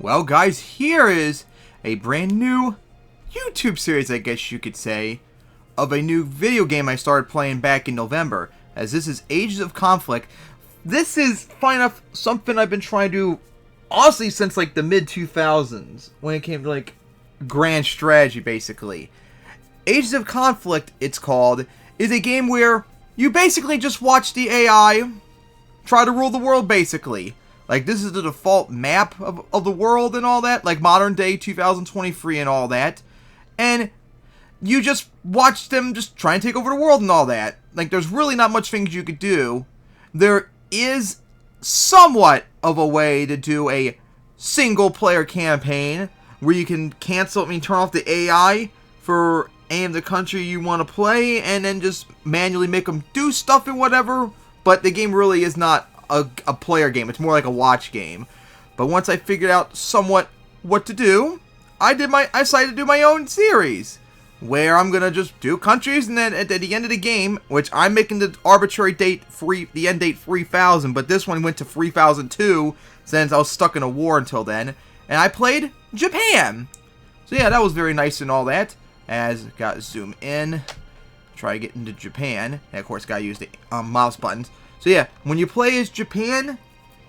Well, guys, here is a brand new YouTube series, I guess you could say, of a new video game I started playing back in November, as this is Ages of Conflict. This is, funny enough, something I've been trying to do, honestly, since, like, the mid-2000s, when it came to, like, grand strategy, basically. Ages of Conflict, it's called, is a game where you basically just watch the AI try to rule the world, basically. Like, this is the default map of the world and all that, like modern day 2023 and all that. And you just watch them just try and take over the world and all that. Like, there's really not much things you could do. There is somewhat of a way to do a single player campaign where you can cancel, turn off the AI for any of the country you want to play and then just manually make them do stuff and whatever. But the game really is not a player game. It's more like a watch game. But once I figured out somewhat what to do, I decided to do my own series where I'm gonna just do countries, and then at the end of the game, which I'm making the arbitrary date the end date 3000, but this one went to 3002 since I was stuck in a war until then, and I played Japan. So yeah, that was very nice and all that. As got to zoom in, try to get into Japan, and of course gotta use the mouse buttons. So yeah, when you play as Japan,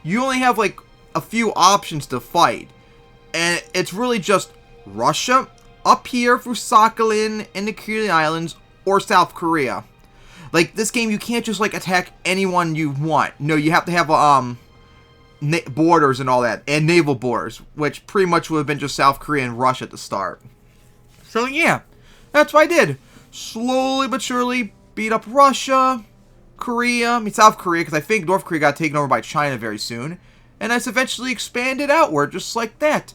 you only have like a few options to fight. And it's really just Russia, up here through Sakhalin and the Kuril Islands, or South Korea. Like, this game, you can't just like attack anyone you want. No, you have to have borders and all that, and naval borders, which pretty much would have been just South Korea and Russia at the start. So yeah, that's what I did. Slowly but surely beat up Russia, South Korea, because I think North Korea got taken over by China very soon. And I eventually expanded outward, just like that.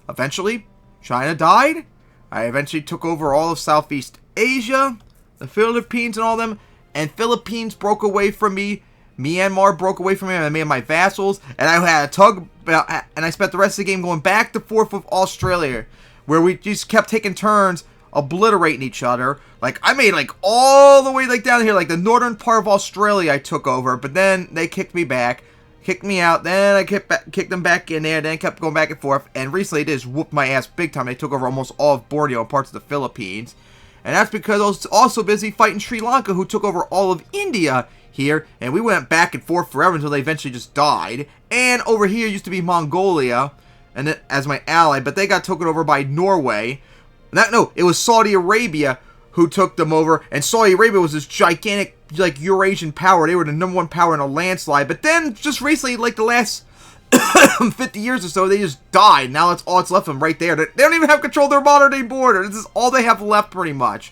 Eventually, China died. I eventually took over all of Southeast Asia, the Philippines and all them. And Philippines broke away from me. Myanmar broke away from me, and I made my vassals. And I had a tug, and I spent the rest of the game going back and forth with Australia, where we just kept taking turns obliterating each other. Like, I made like all the way like down here, like the northern part of Australia I took over, but then they kicked me back, kicked me out, then I kicked them back in there, then kept going back and forth, and recently they just whooped my ass big time. They took over almost all of Borneo and parts of the Philippines, and that's because I was also busy fighting Sri Lanka, who took over all of India here, and we went back and forth forever until they eventually just died. And over here used to be Mongolia, and then, as my ally, but they got taken over by Norway. No, it was Saudi Arabia who took them over, and Saudi Arabia was this gigantic, like, Eurasian power. They were the #1 power in a landslide, but then, just recently, like, the last 50 years or so, they just died. Now that's all that's left of them right there. They don't even have control of their modern-day border. This is all they have left, pretty much.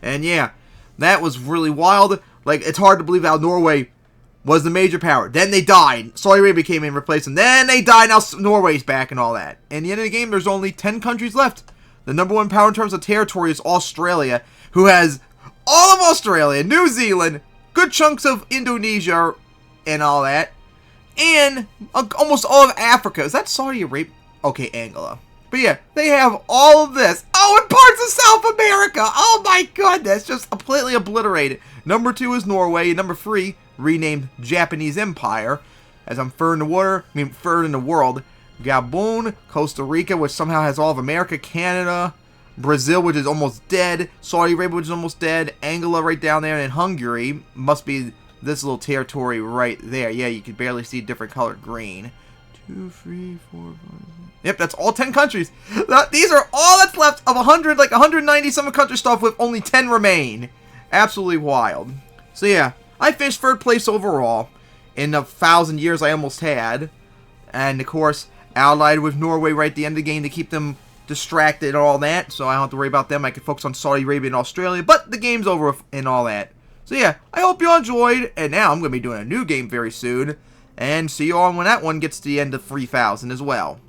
And yeah, that was really wild. Like, it's hard to believe how Norway was the major power. Then they died. Saudi Arabia came in and replaced them. Then they died. Now Norway's back and all that. And at the end of the game, there's only 10 countries left. The #1 power in terms of territory is Australia, who has all of Australia, New Zealand, good chunks of Indonesia, and all that. And almost all of Africa. Is that Saudi Arabia? Okay, Angola. But yeah, they have all of this. Oh, and parts of South America. Oh my goodness, just completely obliterated. #2 is Norway. #3, renamed Japanese Empire, as I'm third in the world. Gabon, Costa Rica, which somehow has all of America, Canada, Brazil, which is almost dead, Saudi Arabia, which is almost dead, Angola right down there, and then Hungary must be this little territory right there. Yeah, you can barely see different colored green. 2, 3, 4, 5. Yep, that's all 10 countries. These are all that's left of 100, like 190 some country stuff, with only 10 remain. Absolutely wild. So yeah, I finished 3rd place overall in the 1,000 years I almost had, and of course allied with Norway right at the end of the game to keep them distracted and all that, so I don't have to worry about them. I can focus on Saudi Arabia and Australia, but the game's over and all that. So yeah, I hope you all enjoyed, and now I'm going to be doing a new game very soon, and see you all when that one gets to the end of 3000 as well.